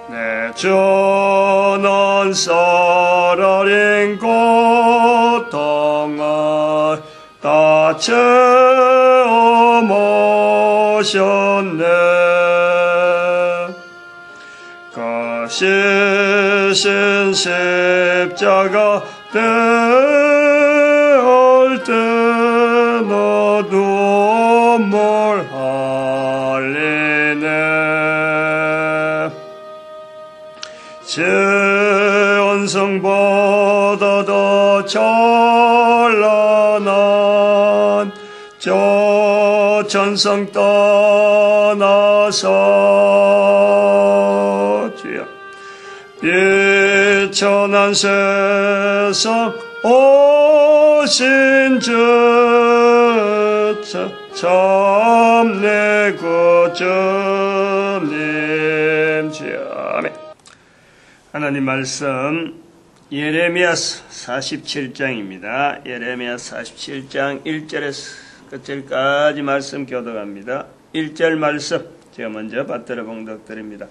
내 주는 썰어린 고통을 다 채워 모셨네. 가시신 십자가 대할 때 나 눈물 흘리네. 재원성보다 더 찬란한 저 천성 떠나서 주여 비천한 세상 오신 주 참내 구주님 주여. 아멘. 하나님 말씀 예레미야 47장입니다. 예레미야 47장 1절에서 끝절까지 말씀 교독합니다. 1절 말씀 제가 먼저 받들어 봉독드립니다.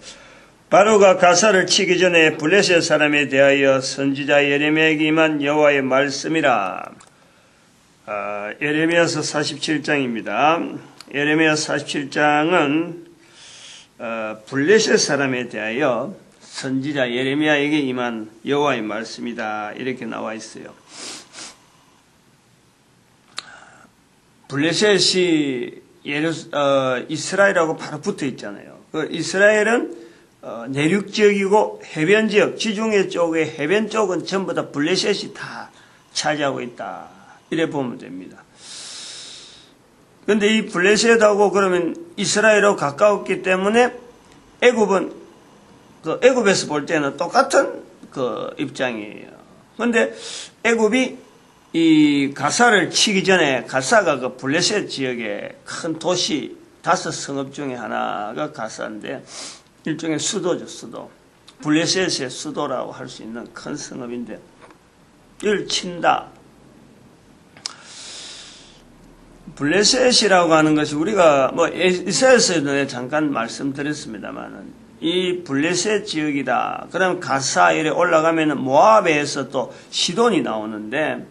바로가 가사를 치기 전에 블레셋 사람에 대하여 선지자 예레미야에게 임한 여호와의 말씀이라. 예레미야서 47장입니다. 예레미야 47장은 블레셋 사람에 대하여 선지자 예레미야에게 임한 여호와의 말씀이다 이렇게 나와 있어요. 블레셋이 이스라엘하고 바로 붙어 있잖아요. 이스라엘은 내륙 지역이고 해변 지역, 지중해 쪽의 해변 쪽은 전부 다 블레셋이 다 차지하고 있다. 이래 보면 됩니다. 그런데 이 블레셋하고 그러면 이스라엘하고 가까웠기 때문에 애굽은 애굽에서 볼 때는 똑같은 입장이에요. 그런데 애굽이 이 가사를 치기 전에 가사가 블레셋 지역의 큰 도시 5성읍 중에 하나가 가사인데 일종의 수도죠, 수도. 블레셋의 수도라고 할 수 있는 큰 성읍인데 이를 친다. 블레셋이라고 하는 것이 우리가 이스라엘에서도 잠깐 말씀드렸습니다만은 이 블레셋 지역이다. 그럼 가사 이래 올라가면은 모압에서 또 시돈이 나오는데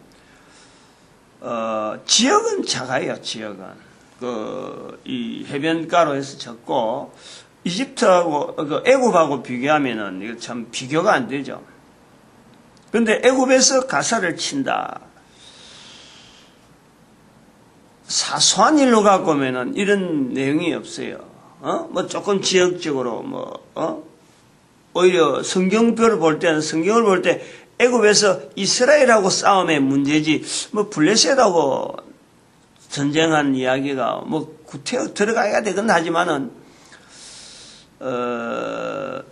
지역은 작아요. 지역은 이 해변가로 해서 적고 이집트하고 애굽하고 비교하면은 이거 참 비교가 안 되죠. 그런데 애굽에서 가사를 친다. 사소한 일로 갖고 오면은 이런 내용이 없어요. 조금 지역적으로 오히려 성경표를 볼 때는 성경을 볼 때 애굽에서 이스라엘하고 싸움의 문제지 블레셋하고 전쟁한 이야기가 구태여 들어가야 되긴 하지만은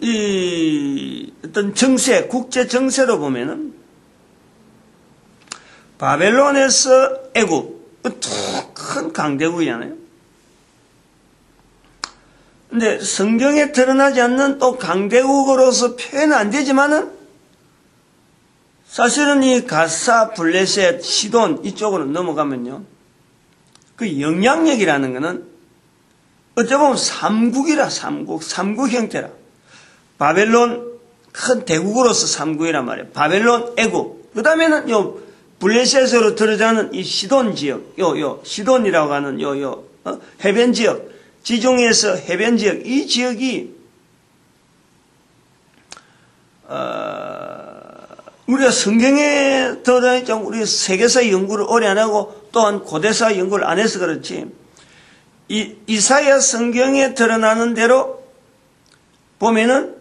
이 어떤 정세, 국제 정세로 보면은 바벨론에서 애굽 큰 강대국이잖아요. 근데 성경에 드러나지 않는 또 강대국으로서 표현은 안 되지만은 사실은 이 가사, 블레셋, 시돈 이쪽으로 넘어가면요. 그 영향력이라는 거는 어찌 보면 삼국이라 삼국 형태라. 바벨론 큰 대국으로서 삼국이란 말이에요. 바벨론, 애국. 그 다음에는 블레셋으로 들어가는 이 시돈 지역, 시돈이라고 하는 해변 지역, 지중해에서 해변 지역, 이 지역이 우리가 성경에 들어다니까 우리가 세계사 연구를 오래 안 하고 또한 고대사 연구를 안 해서 그렇지. 이사야 성경에 드러나는 대로 보면은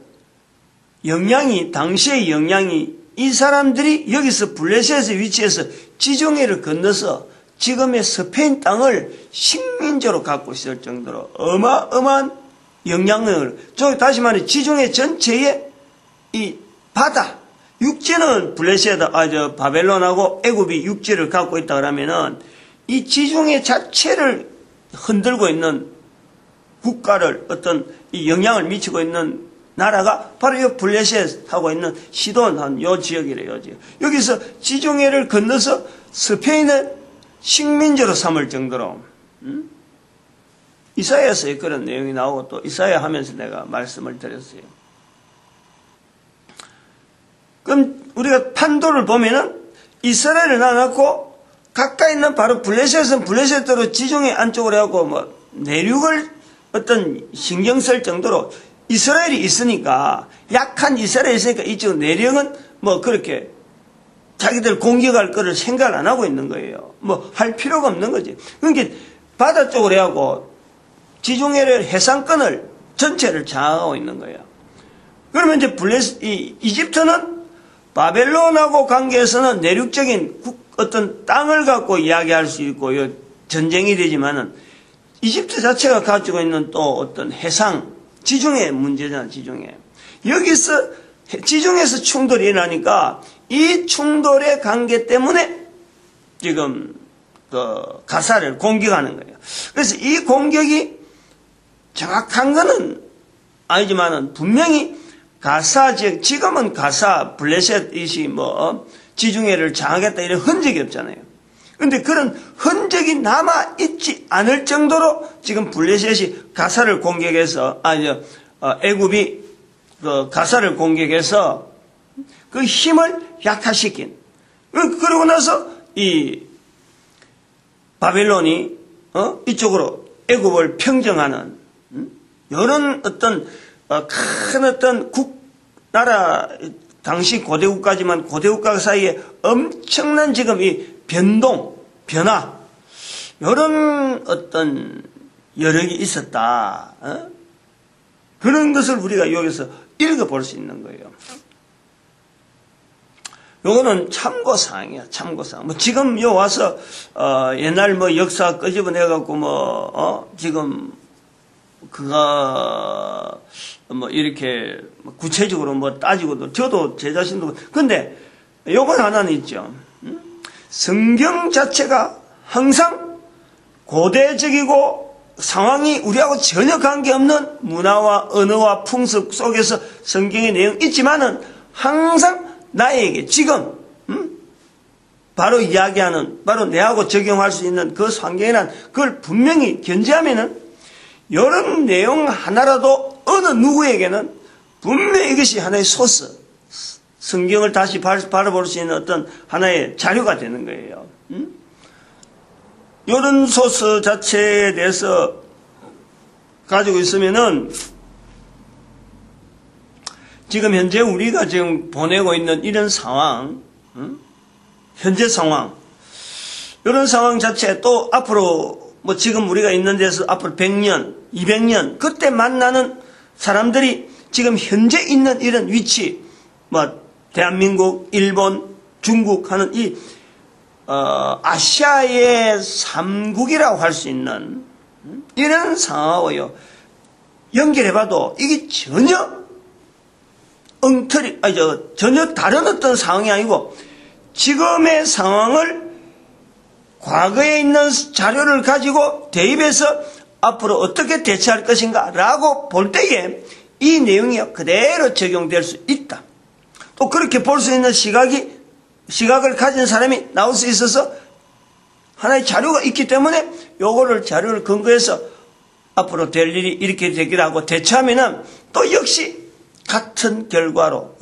당시의 영향이 이 사람들이 여기서 블레셋의 위치에서 지중해를 건너서 지금의 스페인 땅을 식민지로 갖고 있을 정도로 어마어마한 영향력을, 다시 말해 지중해 전체에 이 바다, 육지는 바벨론하고 애굽이 육지를 갖고 있다 그러면은 이 지중해 자체를 흔들고 있는 국가를 어떤 이 영향을 미치고 있는 나라가 바로 이 블레셋하고 있는 시돈 요 지역이래요. 여기서 지중해를 건너서 스페인을 식민지로 삼을 정도로 이사야서에 그런 내용이 나오고 또 이사야 하면서 내가 말씀을 드렸어요. 그럼 우리가 판도를 보면은 이스라엘을 나눠놓고 가까이 있는 바로 블레셋은 블레셋대로 지중해 안쪽으로 하고 뭐 내륙을 어떤 신경 쓸 정도로 이스라엘이 있으니까 약한 이스라엘이 있으니까 이쪽 내륙은 뭐 그렇게 자기들 공격할 거를 생각을 안 하고 있는 거예요. 뭐 할 필요가 없는 거지. 그러니까 바다 쪽으로 하고 지중해를 해상권을 전체를 장악하고 있는 거예요. 그러면 이제 이집트는 바벨론하고 관계에서는 내륙적인 어떤 땅을 갖고 이야기할 수 있고 전쟁이 되지만은 이집트 자체가 가지고 있는 또 어떤 해상 지중해 문제잖아. 지중해 여기서 지중해에서 충돌이 일어나니까 이 충돌의 관계 때문에 지금 가사를 공격하는 거예요. 그래서 이 공격이 정확한 거는 아니지만은 분명히 가사 지역, 지금은 가사 블레셋이 뭐 지중해를 장악했다 이런 흔적이 없잖아요. 근데 그런 흔적이 남아 있지 않을 정도로 지금 블레셋이 가사를 공격해서 애굽이 그 가사를 공격해서 그 힘을 약화시킨. 그러고 나서 이 바벨론이 이쪽으로 애굽을 평정하는 이런 어떤 큰 어떤 나라 당시 고대국가지만 고대국가 사이에 엄청난 지금 이 변화 이런 어떤 여력이 있었다. 그런 것을 우리가 여기서 읽어볼 수 있는 거예요. 요거는 참고사항이야, 참고사항. 뭐 지금 요 와서 옛날 뭐 역사 끄집어내갖고 지금 그가 뭐 이렇게 구체적으로 뭐 따지고도 저도 제 자신도 근데 요건 하나는 있죠. 성경 자체가 항상 고대적이고 상황이 우리하고 전혀 관계없는 문화와 언어와 풍습 속에서 성경의 내용이 있지만은 항상 나에게 지금 바로 이야기하는 바로 내하고 적용할 수 있는 그 환경이란 그걸 분명히 견지하면은 이런 내용 하나라도 어느 누구에게는 분명히 이것이 하나의 소스, 성경을 다시 바라볼 수 있는 어떤 하나의 자료가 되는 거예요. 이런 소스 자체에 대해서 가지고 있으면은 지금 현재 우리가 지금 보내고 있는 이런 상황, 현재 상황, 이런 상황 자체 또 앞으로 뭐 지금 우리가 있는 데서 앞으로 100년, 200년 그때 만나는 사람들이 지금 현재 있는 이런 위치, 뭐 대한민국, 일본, 중국 하는 이 아시아의 3국이라고 할 수 있는 이런 상황하고요 연결해봐도 이게 전혀 전혀 다른 어떤 상황이 아니고 지금의 상황을 과거에 있는 자료를 가지고 대입해서 앞으로 어떻게 대처할 것인가 라고 볼 때에 이 내용이 그대로 적용될 수 있다. 또 그렇게 볼 수 있는 시각을 가진 사람이 나올 수 있어서 하나의 자료가 있기 때문에 요거를 자료를 근거해서 앞으로 될 일이 이렇게 되기로 하고 대처하면은 또 역시 같은 결과로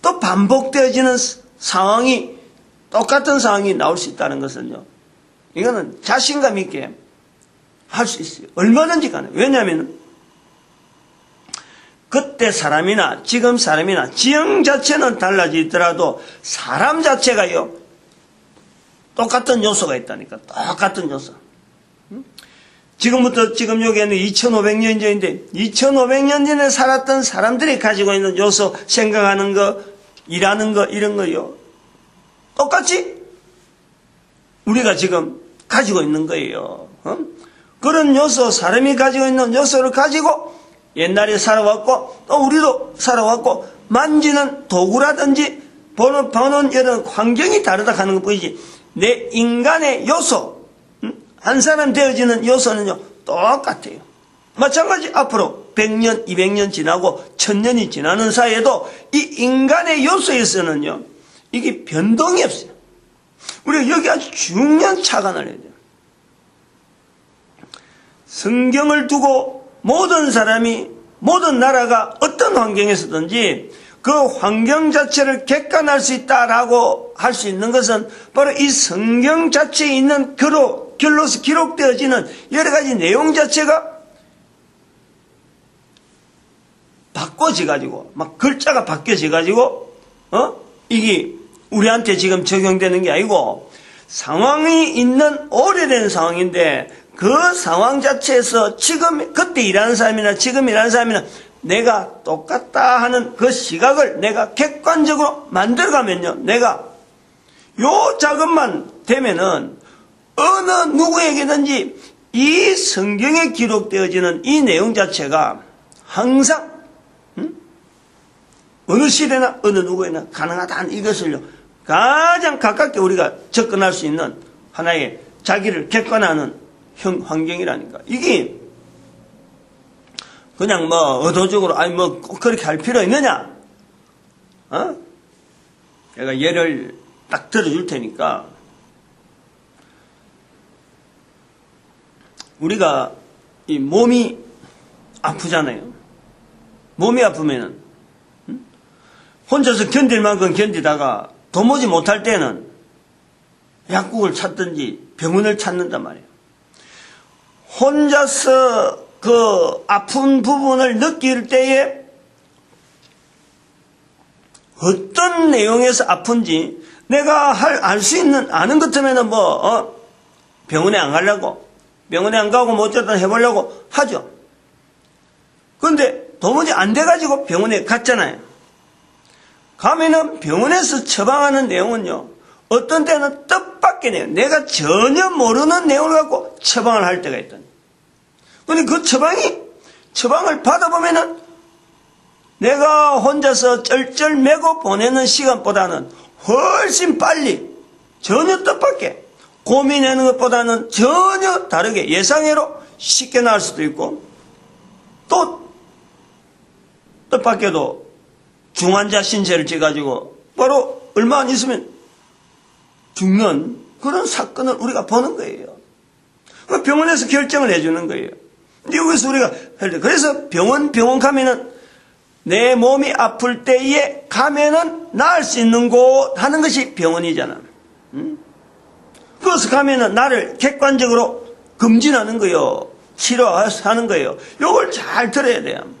또 반복되어지는 상황이 똑같은 상황이 나올 수 있다는 것은요. 이거는 자신감 있게 할 수 있어요. 얼마든지 가능해요. 왜냐하면 그때 사람이나 지금 사람이나 지형 자체는 달라지더라도 사람 자체가요. 똑같은 요소가 있다니까. 똑같은 요소. 지금부터 지금 여기에는 2500년 전인데 2500년 전에 살았던 사람들이 가지고 있는 요소, 생각하는 거, 일하는 거 이런 거요. 똑같이 우리가 지금 가지고 있는 거예요. 그런 요소, 사람이 가지고 있는 요소를 가지고 옛날에 살아왔고 또 우리도 살아왔고 만지는 도구라든지 보는 이런 환경이 다르다 하는 것뿐이지 내 인간의 요소, 한 사람 되어지는 요소는요 똑같아요. 마찬가지 앞으로 100년, 200년 지나고 1000년이 지나는 사이에도 이 인간의 요소에서는요 이게 변동이 없어요. 우리가 여기 아주 중요한 착안을 해야 돼요. 성경을 두고 모든 사람이 모든 나라가 어떤 환경에서든지 그 환경 자체를 객관할 수 있다라고 할 수 있는 것은 바로 이 성경 자체에 있는 글로서 기록되어지는 여러 가지 내용 자체가 바꿔져가지고, 막 글자가 바뀌어져가지고, 이게 우리한테 지금 적용되는 게 아니고, 상황이 있는 오래된 상황인데, 그 상황 자체에서 지금, 그때 일하는 사람이나 지금 일하는 사람이나 내가 똑같다 하는 그 시각을 내가 객관적으로 만들어가면요, 내가 요 작업만 되면은 어느 누구에게든지 이 성경에 기록되어지는 이 내용 자체가 항상 어느 시대나 어느 누구에나 가능하다는 이것을요 가장 가깝게 우리가 접근할 수 있는 하나의 자기를 객관화하는 환경이라니까. 이게 그냥 뭐 의도적으로 아니 뭐 꼭 그렇게 할 필요 있느냐? 내가 예를 딱 들어줄 테니까. 우리가 이 몸이 아프잖아요. 몸이 아프면은 혼자서 견딜 만큼 견디다가 도무지 못할 때는 약국을 찾든지 병원을 찾는단 말이에요. 혼자서 그 아픈 부분을 느낄 때에 어떤 내용에서 아픈지 내가 알 수 있는 아는 것 같으면은 병원에 안 가려고, 병원에 안 가고 뭐 어쩌든 해보려고 하죠. 그런데 도무지 안 돼가지고 병원에 갔잖아요. 가면은 병원에서 처방하는 내용은요, 어떤 때는 뜻밖의 내용, 내가 전혀 모르는 내용을 갖고 처방을 할 때가 있다니. 근데 그 처방을 받아보면은 내가 혼자서 쩔쩔매고 보내는 시간보다는 훨씬 빨리, 전혀 뜻밖의, 고민하는 것보다는 전혀 다르게 예상외로 쉽게 나올 수도 있고, 또 뜻밖에도 중환자 신세를 져가지고 바로 얼마 안 있으면 죽는 그런 사건을 우리가 보는 거예요. 병원에서 결정을 해주는 거예요. 여기서 우리가 그래서 병원 가면은 내 몸이 아플 때에 가면은 나을 수 있는 곳 하는 것이 병원이잖아. 그래서 가면은 나를 객관적으로 검진하는 거예요. 치료하는 거예요. 요걸 잘 들어야 돼요.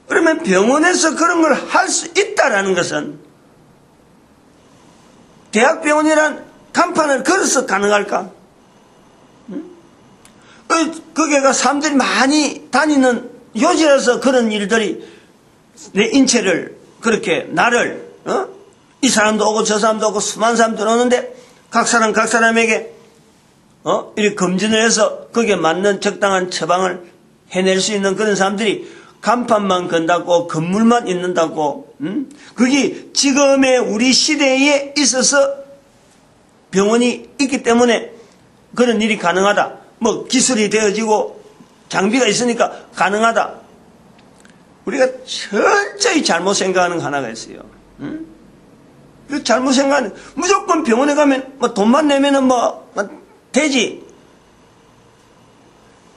그러면 병원에서 그런 걸 할 수 있다라는 것은 대학병원이란 간판을 걸어서 가능할까? 그게가 사람들이 많이 다니는 요지라서 그런 일들이 내 인체를 그렇게 나를 이 사람도 오고 저 사람도 오고 수많은 사람들 오는데 각 사람에게 이렇게 검진을 해서 거기에 맞는 적당한 처방을 해낼 수 있는 그런 사람들이 간판만 건다고 건물만 있는다고 그게 지금의 우리 시대에 있어서 병원이 있기 때문에 그런 일이 가능하다. 뭐 기술이 되어지고 장비가 있으니까 가능하다. 우리가 철저히 잘못 생각하는 하나가 있어요. 그 잘못 생각하는 무조건 병원에 가면 뭐 돈만 내면은 되지.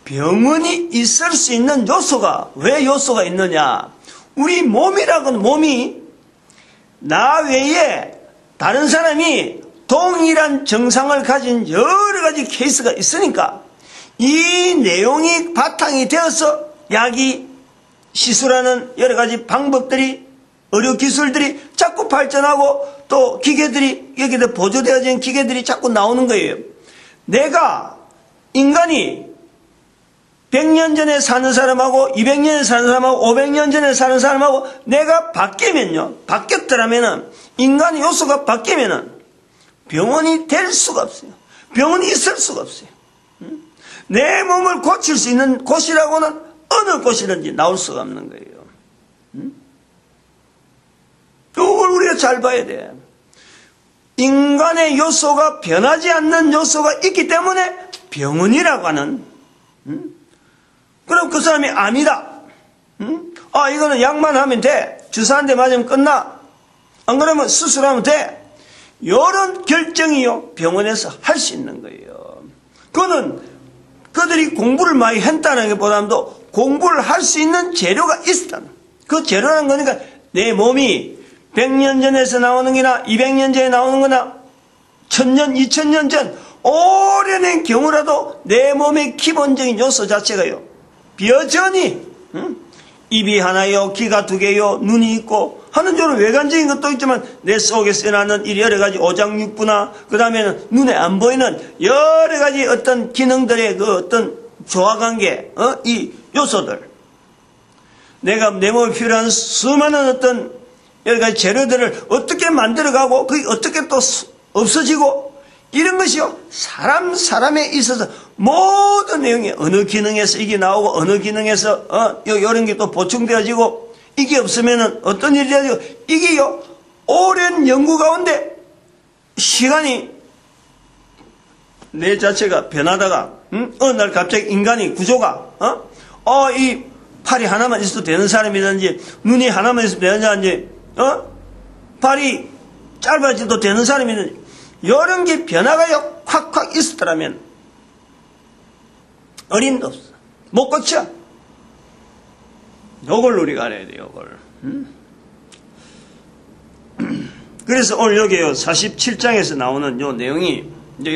병원이 있을 수 있는 요소가 왜 요소가 있느냐? 우리 몸이라고는 몸이 나 외에 다른 사람이 동일한 정상을 가진 여러 가지 케이스가 있으니까 이 내용이 바탕이 되어서 약이 시술하는 여러 가지 방법들이 의료 기술들이 자꾸 발전하고 또 기계들이 여기다 보조되어진 기계들이 자꾸 나오는 거예요. 내가 인간이 100년 전에 사는 사람하고 200년 사는 사람하고 500년 전에 사는 사람하고 내가 바뀌었더라면은 인간의 요소가 바뀌면은 병원이 될 수가 없어요. 병원이 있을 수가 없어요. 내 몸을 고칠 수 있는 곳이라고는 어느 곳이든지 나올 수가 없는 거예요. 그걸 우리가 잘 봐야 돼. 인간의 요소가 변하지 않는 요소가 있기 때문에 병원이라고 하는 그럼 그 사람이 암이다. 이거는 약만 하면 돼. 주사 한 대 맞으면 끝나. 안 그러면 수술하면 돼. 이런 결정이요 병원에서 할 수 있는 거예요. 그거는 그들이 공부를 많이 했다는 것보다도 공부를 할 수 있는 재료가 있었다. 그 재료라는 거니까 내 몸이 100년 전에서 나오는 거나 200년 전에 나오는 거나 1000년, 2000년 전 오래된 경우라도 내 몸의 기본적인 요소 자체가요, 여전히 입이 하나요, 귀가 두 개요, 눈이 있고 하는 저런 외관적인 것도 있지만 내 속에서 나는 이 여러 가지 오장육부나 그 다음에는 눈에 안 보이는 여러 가지 어떤 기능들의 그 어떤 조화관계, 이 요소들, 내가 내 몸에 필요한 수많은 어떤 여러 가지 재료들을 어떻게 만들어가고 그게 어떻게 또 없어지고 이런 것이요, 사람에 있어서 모든 내용이 어느 기능에서 이게 나오고 어느 기능에서 이런 게 또 보충되어지고 이게 없으면은 어떤 일이 되어지고 이게요, 오랜 연구 가운데 시간이 내 자체가 변하다가 어느 날 갑자기 인간이 구조가 이 팔이 하나만 있어도 되는 사람이든지 눈이 하나만 있으면 되는지 발이 짧아져도 되는 사람이든지 이런 게 변화가요 콱콱 있었더라면 어림도 없어, 못 고쳐. 요걸 우리가 알아야 돼요, 요걸. 그래서 오늘 여기요 47장에서 나오는 요 내용이 이제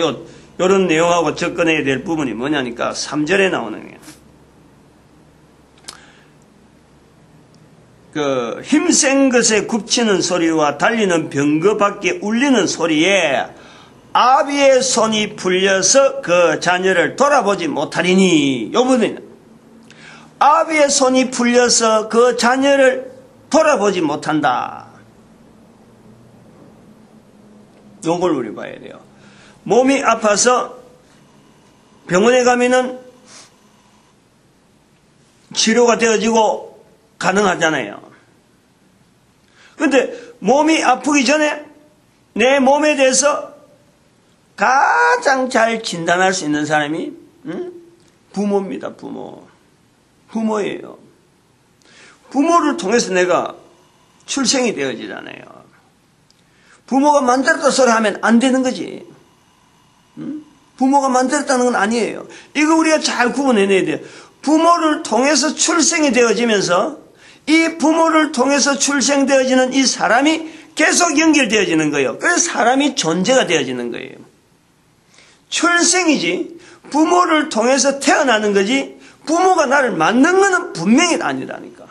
요런 내용하고 접근해야 될 부분이 뭐냐니까 3절에 나오는 거예요. 그 힘센 것에 굽치는 소리와 달리는 병거 밖에 울리는 소리에 아비의 손이 풀려서 그 자녀를 돌아보지 못하리니, 요 부분은 아비의 손이 풀려서 그 자녀를 돌아보지 못한다. 요걸 우리 봐야 돼요. 몸이 아파서 병원에 가면은 치료가 되어지고 가능하잖아요. 근데 몸이 아프기 전에 내 몸에 대해서 가장 잘 진단할 수 있는 사람이 부모입니다. 부모예요. 부모를 통해서 내가 출생이 되어지잖아요. 부모가 만들었다 소리 하면 안 되는 거지. 부모가 만들었다는 건 아니에요. 이거 우리가 잘 구분해내야 돼요. 부모를 통해서 출생이 되어지면서 이 부모를 통해서 출생되어지는 이 사람이 계속 연결되어지는 거예요. 그래서 사람이 존재가 되어지는 거예요. 출생이지 부모를 통해서 태어나는 거지 부모가 나를 만든 거는 분명히 아니라니까.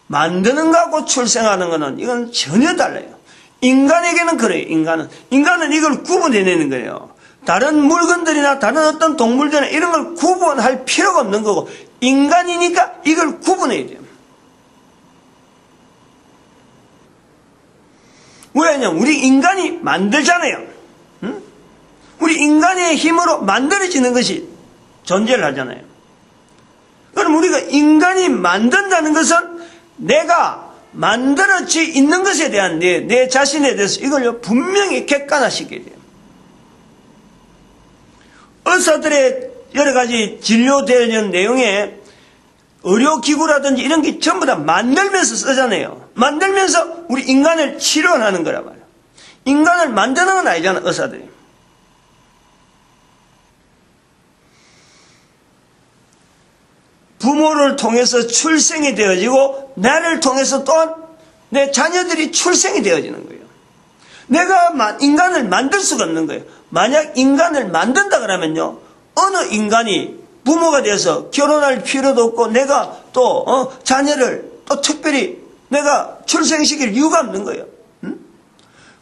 만드는 거하고 출생하는 거는 이건 전혀 달라요. 인간에게는 그래요. 인간은 이걸 구분해내는 거예요. 다른 물건들이나 다른 어떤 동물들이나 이런 걸 구분할 필요가 없는 거고 인간이니까 이걸 구분해야 돼요. 왜냐면 우리 인간이 만들잖아요. 우리 인간의 힘으로 만들어지는 것이 존재를 하잖아요. 그럼 우리가 인간이 만든다는 것은 내가 만들어지 있는 것에 대한 내 자신에 대해서 이걸 분명히 객관화시켜야 돼요. 의사들의 여러 가지 진료되는 내용에 의료기구라든지 이런 게 전부 다 만들면서 쓰잖아요. 만들면서 우리 인간을 치료하는 거란 말이에요. 인간을 만드는 건 아니잖아, 의사들이. 부모를 통해서 출생이 되어지고 나를 통해서 또한 내 자녀들이 출생이 되어지는 거예요. 내가 인간을 만들 수가 없는 거예요. 만약 인간을 만든다 그러면요, 어느 인간이 부모가 돼서 결혼할 필요도 없고 내가 또 자녀를 또 특별히 내가 출생시킬 이유가 없는 거예요.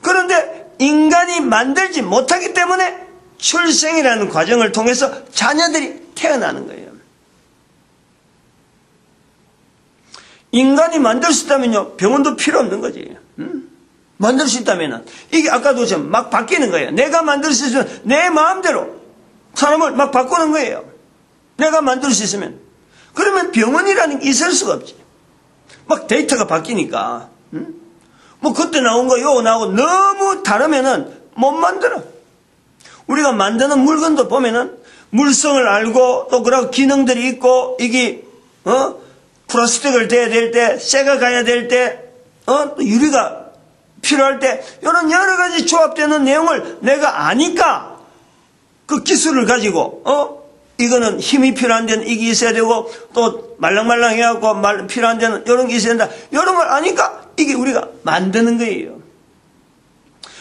그런데 인간이 만들지 못하기 때문에 출생이라는 과정을 통해서 자녀들이 태어나는 거예요. 인간이 만들 수 있다면요, 병원도 필요 없는 거지. 만들 수 있다면은 이게 아까도 좀 막 바뀌는 거예요. 내가 만들 수 있으면 내 마음대로 사람을 막 바꾸는 거예요. 내가 만들 수 있으면. 그러면 병원이라는 게 있을 수가 없지. 막 데이터가 바뀌니까. 뭐 그때 나온 거 요 나오고 너무 다르면은 못 만들어. 우리가 만드는 물건도 보면은 물성을 알고 또 그런 기능들이 있고 이게 플라스틱을 대야 될 때, 쇠가 가야 될 때, 또 유리가 필요할 때 이런 여러 가지 조합되는 내용을 내가 아니까 그 기술을 가지고 이거는 힘이 필요한 데는 이게 있어야 되고, 또 말랑말랑해갖고 필요한 데는 이런 게 있어야 된다. 이런 걸 아니까 이게 우리가 만드는 거예요.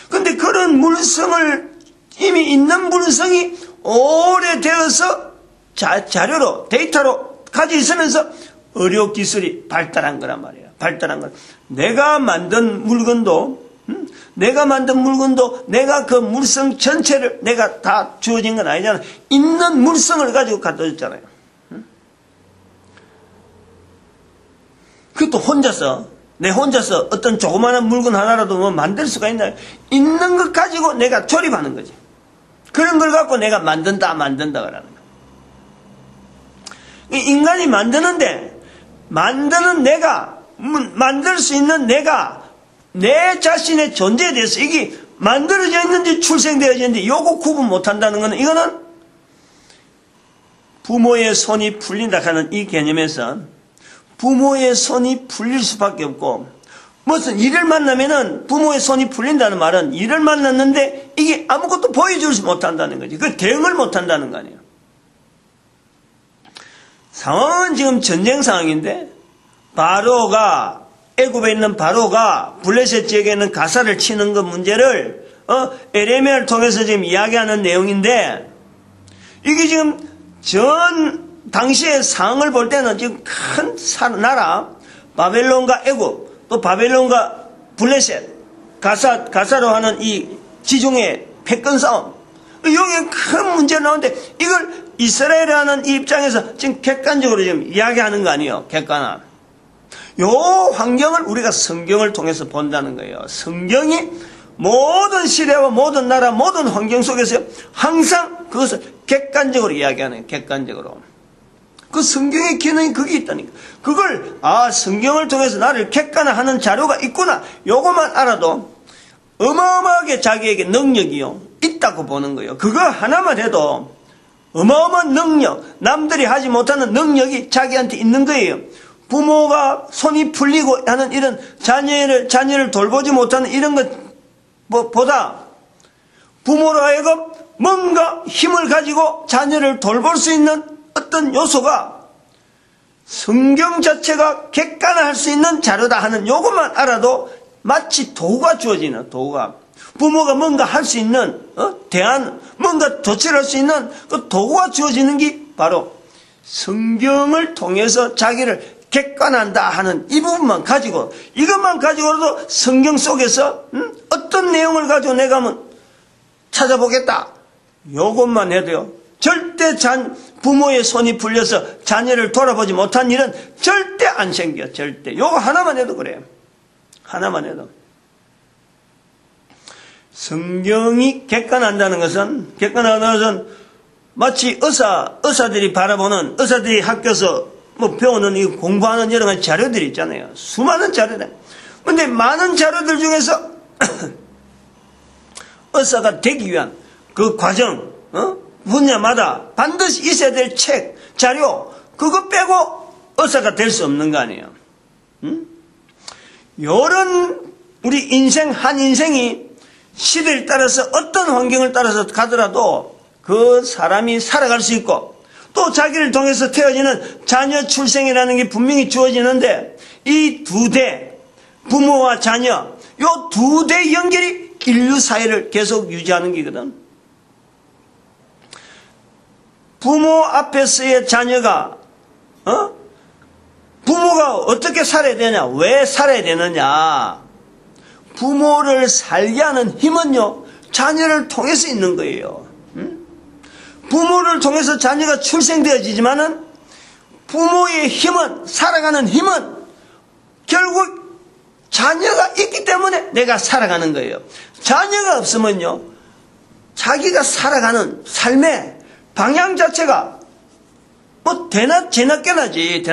근데 그런 물성을, 이미 있는 물성이 오래되어서 자료로, 데이터로 가지고 있으면서 의료기술이 발달한 거란 말이에요. 발달한 거. 내가 만든 물건도 내가 그 물성 전체를 내가 다 주어진 건 아니잖아요. 있는 물성을 가지고 갖다 줬잖아요. 그것도 내 혼자서 어떤 조그마한 물건 하나라도 뭐 만들 수가 있나요? 있는 것 가지고 내가 조립하는 거지. 그런 걸 갖고 내가 만든다 그러는 거. 인간이 만드는 내가, 만들 수 있는 내가, 내 자신의 존재에 대해서 이게 만들어져 있는지 출생되어져 있는지 요거 구분 못한다는 것은, 이거는 부모의 손이 풀린다 하는 이 개념에서 부모의 손이 풀릴 수밖에 없고, 무슨 일을 만나면은 부모의 손이 풀린다는 말은 일을 만났는데 이게 아무것도 보여주지 못한다는 거지. 그 대응을 못한다는 거 아니에요. 상황은 지금 전쟁 상황인데, 애굽에 있는 바로가 블레셋 지역에 있는 가사를 치는 그 문제를 에레미야를 통해서 지금 이야기하는 내용인데, 이게 지금 당시의 상황을 볼 때는 지금 큰 나라 바벨론과 애굽, 또 바벨론과 블레셋, 가사로 하는 이 지중해 패권 싸움, 여기에 큰 문제가 나오는데, 이걸 이스라엘이라는 이 입장에서 지금 객관적으로 지금 이야기하는 거 아니에요. 객관화. 요 환경을 우리가 성경을 통해서 본다는 거예요. 성경이 모든 시대와 모든 나라, 모든 환경 속에서 항상 그것을 객관적으로 이야기하는 거예요. 객관적으로. 그 성경의 기능이 그게 있다니까. 그걸, 성경을 통해서 나를 객관화하는 자료가 있구나. 요것만 알아도 어마어마하게 자기에게 능력이요, 있다고 보는 거예요. 그거 하나만 해도 어마어마한 능력, 남들이 하지 못하는 능력이 자기한테 있는 거예요. 부모가 손이 풀리고 하는 이런 자녀를 돌보지 못하는 이런 것보다 부모로 하여금 뭔가 힘을 가지고 자녀를 돌볼 수 있는 어떤 요소가 성경 자체가 객관화할 수 있는 자료다 하는 요것만 알아도 마치 도구가 주어지는, 도구가. 부모가 뭔가 할 수 있는, 뭔가 조치를 할 수 있는 그 도구가 주어지는 게 바로 성경을 통해서 자기를 객관한다 하는 이 부분만 가지고, 이것만 가지고도 성경 속에서 어떤 내용을 가지고 내가 한번 찾아보겠다. 요것만 해도요, 절대 부모의 손이 풀려서 자녀를 돌아보지 못한 일은 절대 안 생겨. 절대. 요거 하나만 해도 그래요. 하나만 해도. 성경이 객관한다는 것은 마치 의사들이 바라보는, 의사들이 학교에서 배우는 이 공부하는 여러 가지 자료들이 있잖아요. 수많은 자료들. 근데 많은 자료들 중에서 의사가 되기 위한 그 과정, 분야마다 반드시 있어야 될 책, 자료, 그거 빼고 의사가 될 수 없는 거 아니에요. 요런 우리 한 인생이 시대를 따라서 어떤 환경을 따라서 가더라도 그 사람이 살아갈 수 있고, 또 자기를 통해서 태어지는 자녀 출생이라는 게 분명히 주어지는데, 이 두 대, 부모와 자녀, 요 두 대 연결이 인류 사회를 계속 유지하는 게거든. 부모 앞에서의 자녀가, 부모가 어떻게 살아야 되냐, 왜 살아야 되느냐. 부모를 살게 하는 힘은요, 자녀를 통해서 있는 거예요. 부모를 통해서 자녀가 출생되어지지만은 부모의 힘은, 살아가는 힘은 결국 자녀가 있기 때문에 내가 살아가는 거예요. 자녀가 없으면요, 자기가 살아가는 삶의 방향 자체가 재나깨나지.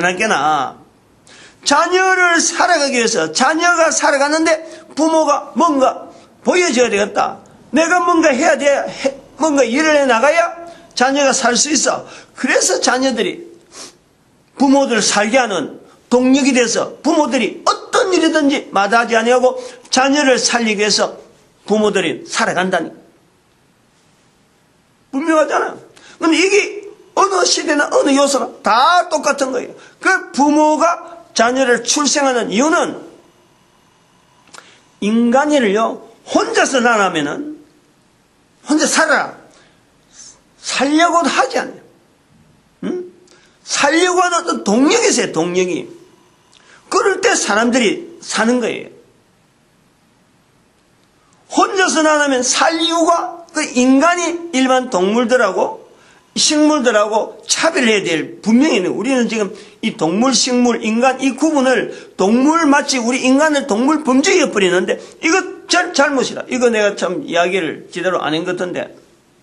자녀를 살아가기 위해서, 자녀가 살아가는데 부모가 뭔가 보여줘야 되겠다. 내가 뭔가 해야 돼. 뭔가 일을 해 나가야 자녀가 살 수 있어. 그래서 자녀들이 부모들 살게 하는 동력이 돼서 부모들이 어떤 일이든지 마다하지 아니하고 자녀를 살리기 위해서 부모들이 살아간다니. 분명하잖아. 근데 이게 어느 시대나 어느 요소나 다 똑같은 거예요. 그 부모가 자녀를 출생하는 이유는 인간이를요, 혼자서 나라면은 혼자 살아라. 살려고도 하지 않아요. 응? 살려고 하는 어떤 동력이 있어요, 동력이. 그럴 때 사람들이 사는 거예요. 혼자서 나라면 살 이유가 그 인간이 일반 동물들하고 식물들하고 차별해야 될 분명히 있는 거예요. 우리는 지금 이 동물, 식물, 인간 이 구분을 동물 마치 우리 인간을 동물 범죄에 버리는데 이거 잘못이다. 이거 내가 참 이야기를 제대로 안 한 것 같은데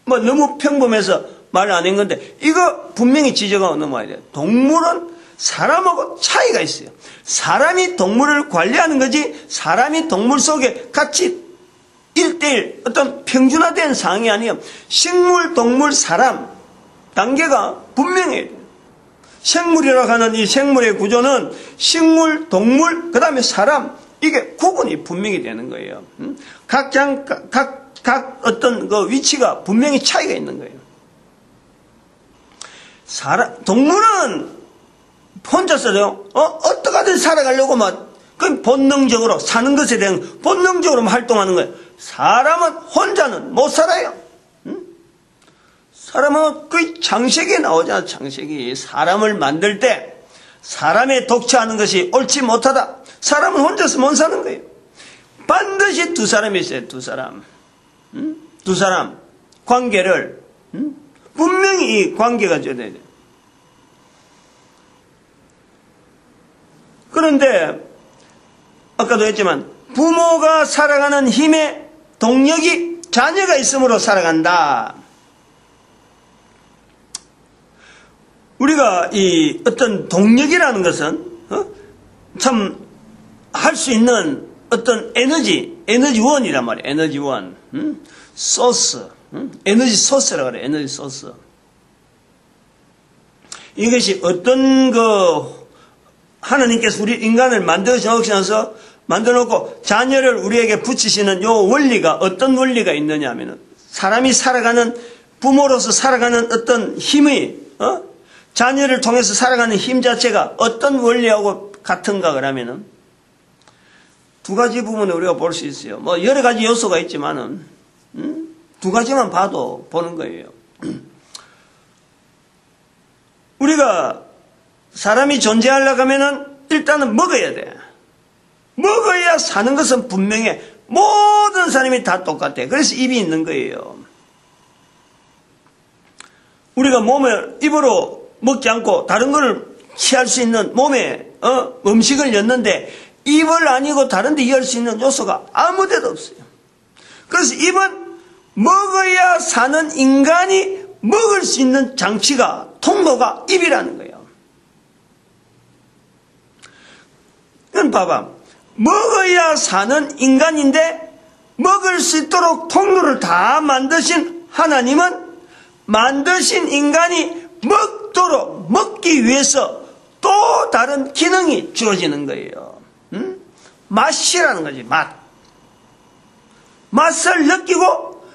뭐 너무 평범해서 말 안 한 건데 이거 분명히 지적하고 넘어야 돼요. 동물은 사람하고 차이가 있어요. 사람이 동물을 관리하는 거지 사람이 동물 속에 같이 1대1 어떤 평준화된 상황이 아니에요. 식물, 동물, 사람 단계가 분명해야 돼요. 생물이라고 하는 이 생물의 구조는 식물, 동물, 그 다음에 사람 이게 구분이 분명히 되는 거예요. 각 어떤 그 위치가 분명히 차이가 있는 거예요. 동물은 혼자서요, 어떻게든 살아가려고 그 본능적으로 사는 것에 대한 본능적으로 활동하는 거예요. 사람은 혼자는 못 살아요. 사람은 그 창세기에 나오잖아. 창세기. 사람을 만들 때 사람의 독처하는 것이 옳지 못하다. 사람은 혼자서 못 사는 거예요. 반드시 두 사람이 있어요. 두 사람. 두 사람 관계를 분명히 이 관계가 줘야 돼요. 그런데 아까도 했지만 부모가 살아가는 힘의 동력이 자녀가 있음으로 살아간다. 우리가 이 어떤 동력이라는 것은 참 할 수 있는 어떤 에너지원이란 말이에요. 에너지원, 소스, 에너지 소스라고 그래요. 에너지 소스. 이것이 어떤 하나님께서 우리 인간을 만들어서 만들어놓고 자녀를 우리에게 붙이시는 요 원리가 어떤 원리가 있느냐 하면은 사람이 살아가는 부모로서 살아가는 어떤 힘이 자녀를 통해서 살아가는 힘 자체가 어떤 원리하고 같은가 그러면은 두 가지 부분을 우리가 볼 수 있어요. 뭐 여러 가지 요소가 있지만은 두 가지만 봐도 보는 거예요. 우리가 사람이 존재하려고 하면은 일단은 먹어야 돼. 먹어야 사는 것은 분명해. 모든 사람이 다 똑같아. 그래서 입이 있는 거예요. 우리가 입으로 먹지 않고 다른 걸 취할 수 있는 몸에 음식을 였는데 입을 아니고 다른 데 열 수 있는 요소가 아무 데도 없어요. 그래서 입은 먹어야 사는 인간이 먹을 수 있는 장치가 통로가 입이라는 거예요. 그럼 봐봐. 먹어야 사는 인간인데 먹을 수 있도록 통로를 다 만드신 하나님은 만드신 인간이 먹도록 먹기 위해서 또 다른 기능이 주어지는 거예요. 맛이라는 거지. 맛을 느끼고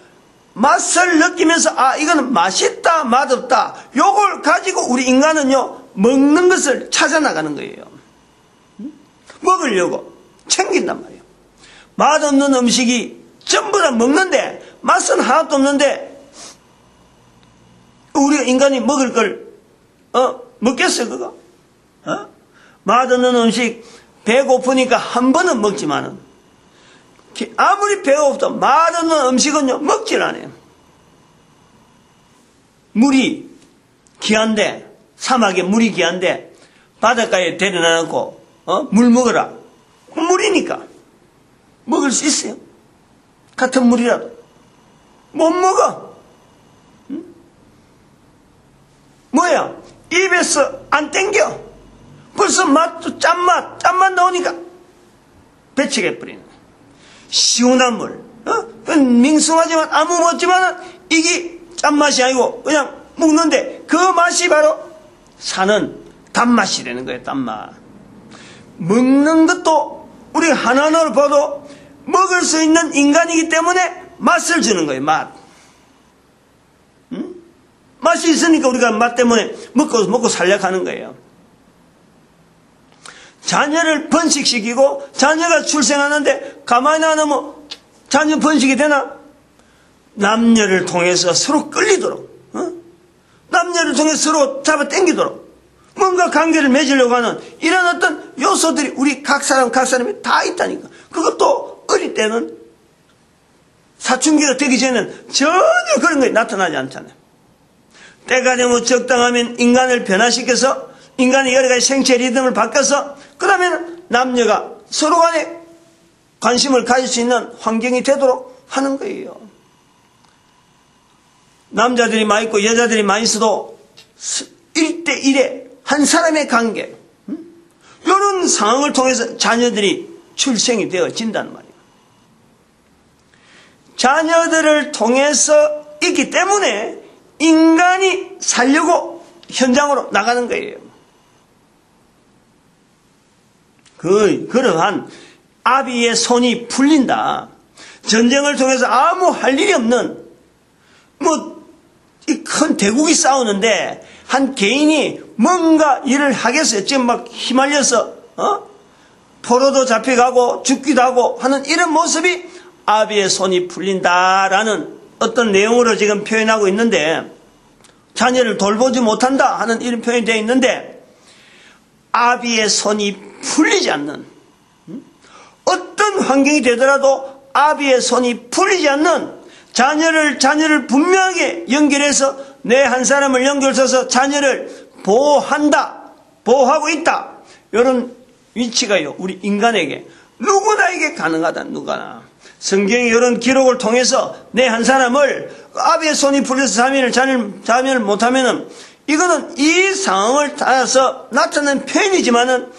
맛을 느끼면서 이거는 맛있다 맛없다 요걸 가지고 우리 인간은요 먹는 것을 찾아나가는 거예요. 먹으려고 챙긴단 말이에요. 맛없는 음식이 전부 다 먹는데 맛은 하나도 없는데 우리 인간이 먹을 걸 먹겠어요 그거? 맛없는 음식 배고프니까 한 번은 먹지만은 아무리 배가 없어도 맛없는 음식은요 먹질 않아요. 물이 귀한데 사막에 물이 귀한데 바닷가에 데려놔놓고 물 먹어라. 물이니까 먹을 수 있어요. 같은 물이라도 못 먹어. 뭐야? 입에서 안 땡겨. 벌써 맛도 짠맛 나오니까 배척해버리는 거예요. 시원한 물. 밍숭하지만 아무 먹지만 이게 짠맛이 아니고 그냥 먹는데 그 맛이 바로 사는 단맛이 되는 거예요. 단맛. 먹는 것도 우리 하나하나를 봐도 먹을 수 있는 인간이기 때문에 맛을 주는 거예요. 맛. 맛이 있으니까 우리가 맛 때문에 먹고 살려가는 거예요. 자녀를 번식시키고 자녀가 출생하는데 가만히 안 하면 자녀 번식이 되나? 남녀를 통해서 서로 끌리도록, 남녀를 통해서 서로 잡아 당기도록 뭔가 관계를 맺으려고 하는 이런 어떤 요소들이 우리 각 사람이 다 있다니까. 그것도 어릴 때는 사춘기가 되기 전에는 전혀 그런 것이 나타나지 않잖아요. 때가 되면 적당하면 인간을 변화시켜서 인간의 여러 가지 생체 리듬을 바꿔서 그 다음에는 남녀가 서로 간에 관심을 가질 수 있는 환경이 되도록 하는 거예요. 남자들이 많이 있고 여자들이 많이 있어도 1대1의 한 사람의 관계, 이런 상황을 통해서 자녀들이 출생이 되어진단 말이에요. 자녀들을 통해서 있기 때문에 인간이 살려고 현장으로 나가는 거예요. 그러한 아비의 손이 풀린다. 전쟁을 통해서 아무 할 일이 없는, 이 큰 대국이 싸우는데 한 개인이 뭔가 일을 하겠어요. 지금 막 휘말려서, 포로도 잡혀가고 죽기도 하고 하는 이런 모습이 아비의 손이 풀린다라는 어떤 내용으로 지금 표현하고 있는데, 자녀를 돌보지 못한다 하는 이런 표현이 되어 있는데, 아비의 손이 풀리지 않는, 어떤 환경이 되더라도 아비의 손이 풀리지 않는 자녀를 분명하게 연결해서 내 한 사람을 연결해서 자녀를 보호하고 있다. 이런 위치가요, 우리 인간에게 누구나에게 가능하다. 누구나. 성경의 이런 기록을 통해서 내 한 사람을 아비의 손이 풀려서 자면을 못하면은 이거는 이 상황을 따라서 나타낸 표현이지만은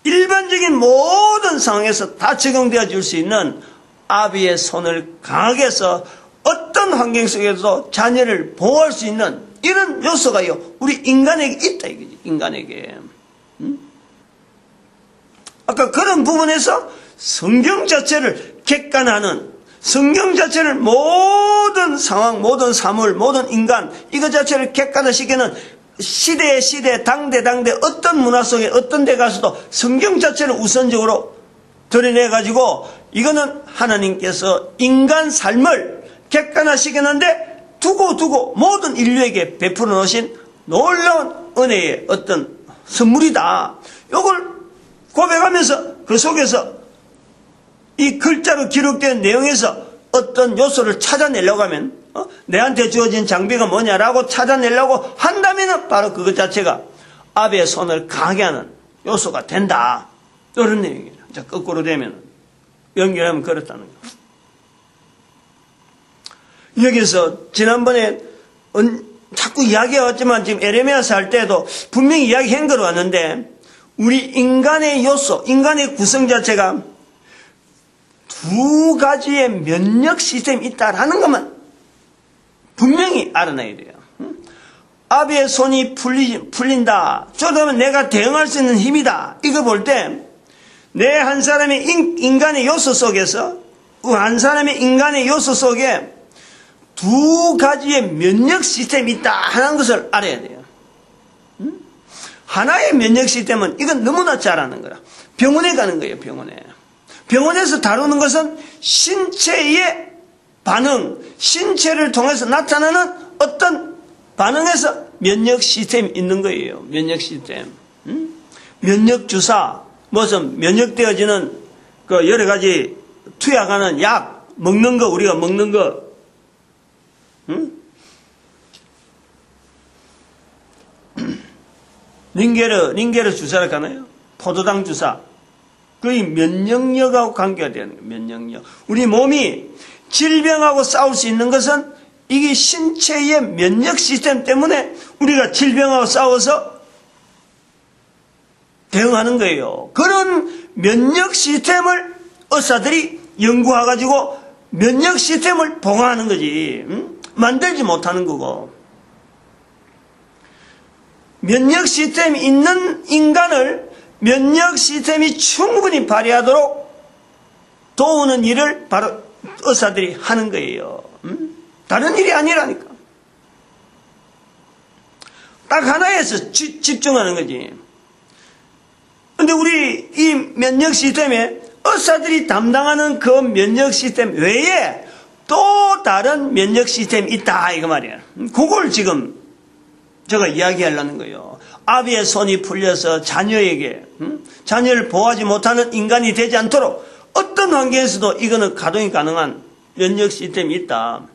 일반적인 모든 상황에서 다 적용되어 줄 수 있는 아비의 손을 강하게 해서 어떤 환경 속에서도 자녀를 보호할 수 있는 이런 요소가요, 우리 인간에게 있다 이거지. 인간에게. 아까 그런 부분에서 성경 자체를 객관하는, 성경 자체를 모든 상황, 모든 사물, 모든 인간, 이것 자체를 객관화시키는 시대, 당대, 어떤 문화 속에 어떤 데 가서도 성경 자체를 우선적으로 드러내가지고 이거는 하나님께서 인간 삶을 객관화시키는데 두고 모든 인류에게 베풀어 놓으신 놀라운 은혜의 어떤 선물이다. 이걸 고백하면서 그 속에서 이 글자로 기록된 내용에서 어떤 요소를 찾아내려고 하면 내한테 주어진 장비가 뭐냐라고 찾아내려고 한다면 바로 그것 자체가 아비의 손을 강하게 하는 요소가 된다. 이런 내용이에요. 자, 거꾸로 되면 연결하면 그렇다는 거. 여기서 지난번에 자꾸 이야기해왔지만 지금 에레미야서 할 때도 분명히 이야기한 거로 왔는데 우리 인간의 요소, 인간의 구성 자체가 두 가지의 면역 시스템이 있다라는 것만 분명히 알아놔야 돼요. 아비의 손이 풀린다. 저러면 내가 대응할 수 있는 힘이다. 이거 볼 때 내 한 사람의 인간의 요소 속에서 한 사람의 인간의 요소 속에 두 가지의 면역 시스템이 있다 하는 것을 알아야 돼요. 하나의 면역 시스템은 이건 너무나 잘 아는 거라. 병원에 가는 거예요. 병원에서 다루는 것은 신체의 반응, 신체를 통해서 나타나는 어떤 반응에서 면역 시스템이 있는 거예요. 면역 시스템. 면역 주사, 무슨 면역되어지는 그 여러 가지 투약하는 약, 먹는 거, 우리가 먹는 거. 링게르 주사를 가나요? 포도당 주사. 거의 면역력하고 관계가 되는 거예요. 면역력. 우리 몸이 질병하고 싸울 수 있는 것은 이게 신체의 면역 시스템 때문에 우리가 질병하고 싸워서 대응하는 거예요. 그런 면역 시스템을 의사들이 연구해가지고 면역 시스템을 봉화하는 거지. 만들지 못하는 거고. 면역 시스템이 있는 인간을 면역 시스템이 충분히 발휘하도록 도우는 일을 바로 의사들이 하는 거예요. 다른 일이 아니라니까. 딱 하나에서 집중하는 거지. 근데 우리 이 면역 시스템에 의사들이 담당하는 그 면역 시스템 외에 또 다른 면역 시스템이 있다 이거 말이야. 그걸 지금 제가 이야기하려는 거예요. 아비의 손이 풀려서 자녀에게 자녀를 보호하지 못하는 인간이 되지 않도록 어떤 환경에서도 이거는 가동이 가능한 면역 시스템이 있다.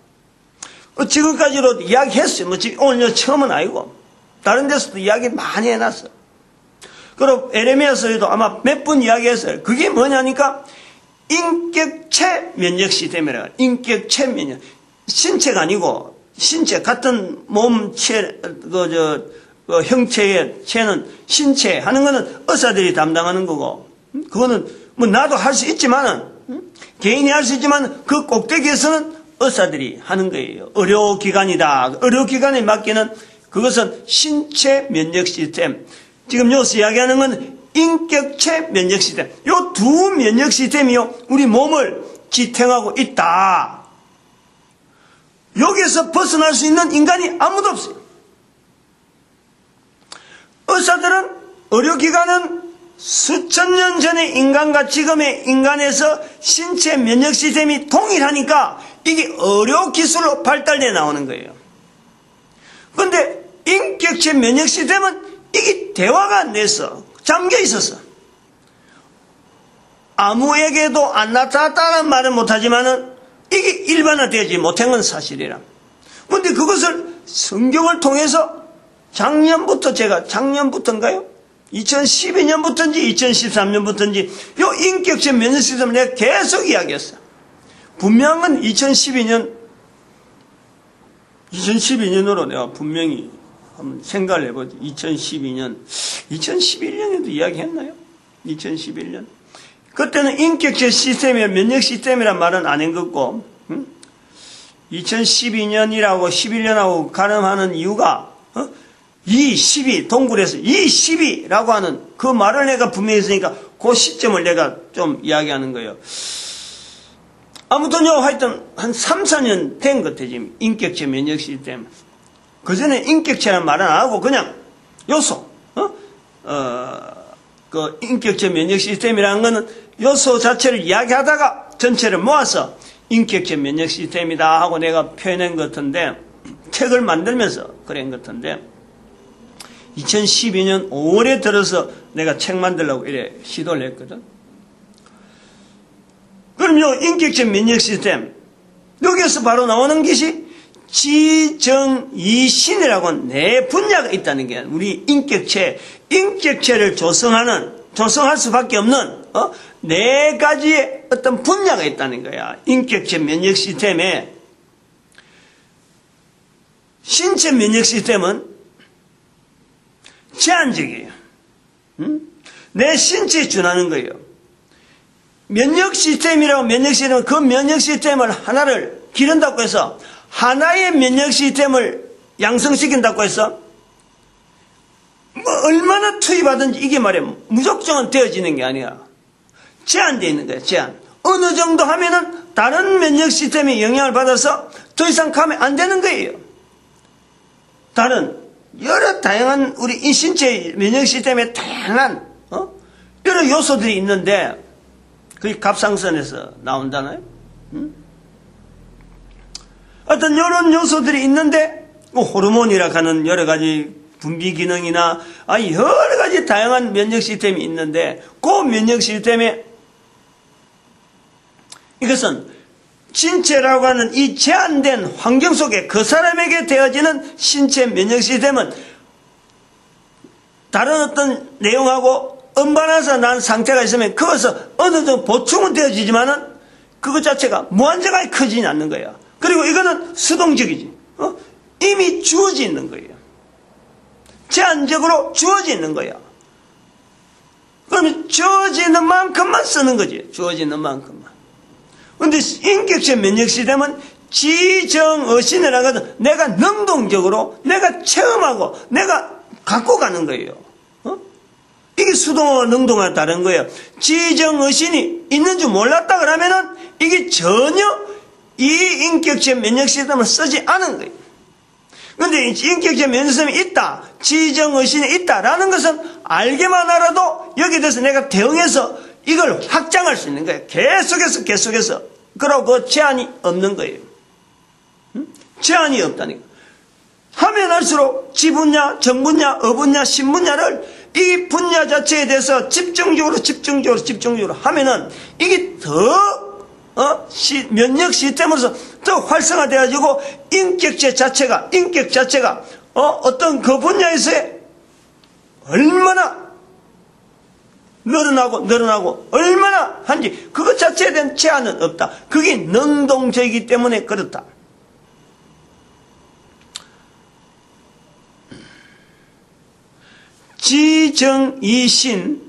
지금까지도 이야기했어요. 오늘 처음은 아니고 다른 데서도 이야기 많이 해놨어. 그리고 에레미야서에도 아마 몇 번 이야기했어요. 그게 뭐냐니까 인격체 면역 시스템이라. 인격체 면역. 신체가 아니고 신체 같은 몸체 형체의 체는 신체 하는 거는 의사들이 담당하는 거고, 그거는 뭐 나도 할 수 있지만은 개인이 할 수 있지만 그 꼭대기에서는 의사들이 하는 거예요. 의료기관이다. 의료기관에 맡기는 그것은 신체 면역 시스템. 지금 여기서 이야기하는 건 인격체 면역 시스템. 요 두 면역 시스템이요 우리 몸을 지탱하고 있다. 여기에서 벗어날 수 있는 인간이 아무도 없어요. 의사들은, 의료기관은 수천 년 전의 인간과 지금의 인간에서 신체 면역 시스템이 동일하니까 이게 의료기술로 발달돼 나오는 거예요. 그런데 인격체 면역 시스템은 이게 대화가 안 돼서 잠겨 있었어. 아무에게도 안 나타났다는 말은 못하지만은 이게 일반화되지 못한 건 사실이라. 그런데 그것을 성경을 통해서 작년부터인가요? 2012년부터인지 2013년부터인지 요 인격체 면역 시스템을 내가 계속 이야기했어. 분명한 건 2012년으로 내가 분명히 한번 생각을 해보지. 2011년에도 이야기했나요? 2011년. 그때는 인격체 시스템이나 면역 시스템이란 말은 안 했고, 2012년이라고 11년하고 가늠하는 이유가, 이 12, 동굴에서 이 12라고 하는 그 말을 내가 분명히 했으니까 그 시점을 내가 좀 이야기하는 거예요. 아무튼요, 하여튼 한 3, 4년 된 것 같아요, 지금. 인격체 면역 시스템. 그 전에 인격체라는 말은 안 하고 그냥 요소, 그 인격체 면역 시스템이라는 거는 요소 자체를 이야기하다가 전체를 모아서 인격체 면역 시스템이다 하고 내가 표현한 것 같은데, 책을 만들면서 그런 것 같은데, 2012년 5월에 들어서 내가 책 만들려고 이래 시도를 했거든. 그럼 요 인격체 면역 시스템, 여기에서 바로 나오는 것이 지정이신이라고 하는 네 분야가 있다는 게 우리 인격체를 조성할 수밖에 없는 네 가지의 어떤 분야가 있다는 거야. 인격체 면역 시스템에 신체 면역 시스템은 제한적이에요. 내 신체에 준하는 거예요. 면역 시스템이라고 면역 시스템은 그 면역 시스템을 하나를 기른다고 해서 하나의 면역 시스템을 양성시킨다고 해서 뭐 얼마나 투입하든지 이게 말이야 무조건 되어지는 게 아니야. 제한되어 있는 거야. 제한. 어느 정도 하면은 다른 면역 시스템에 영향을 받아서 더 이상 가면 안 되는 거예요. 다른 여러 다양한 우리 신체 면역 시스템에 다양한 여러 요소들이 있는데 그게 갑상선에서 나온다나요? 어떤 이런 요소들이 있는데 호르몬이라 하는 여러 가지 분비 기능이나 여러 가지 다양한 면역 시스템이 있는데 그 면역 시스템에 이것은 신체라고 하는 이 제한된 환경 속에 그 사람에게 되어지는 신체 면역 시스템은 다른 어떤 내용하고 언밸런스가 난 상태가 있으면 그것은 어느 정도 보충은 되어지지만은 그것 자체가 무한정하게 커지지 않는 거야. 그리고 이거는 수동적이지. 이미 주어져 있는 거예요. 제한적으로 주어져 있는 거야. 그러면 주어져 있는 만큼만 쓰는 거지. 주어져 있는 만큼만. 그런데 인격체 면역 시스템은 지정의신을 하거든. 내가 능동적으로 내가 체험하고 내가 갖고 가는 거예요. 이게 수동과 능동과 다른 거예요. 지정의신이 있는 줄 몰랐다 그러면은 이게 전혀 이 인격체 면역 시스템을 쓰지 않은 거예요. 근데 인격적 면역성이 있다, 지정의신이 있다라는 것은 알게만 알아도 여기에 대해서 내가 대응해서 이걸 확장할 수 있는 거예요. 계속해서. 그러고 그 제한이 없는 거예요. 제한이 없다니까. 하면 할수록 지분야, 정분야, 어분야, 신분야를 이 분야 자체에 대해서 집중적으로 하면은 이게 더 면역 시스템으로서 더 활성화되어가지고 인격 자체가 어떤 그 분야에서의 얼마나 늘어나고 얼마나 한지 그것 자체에 대한 제한은 없다. 그게 능동적이기 때문에 그렇다. 지정이신,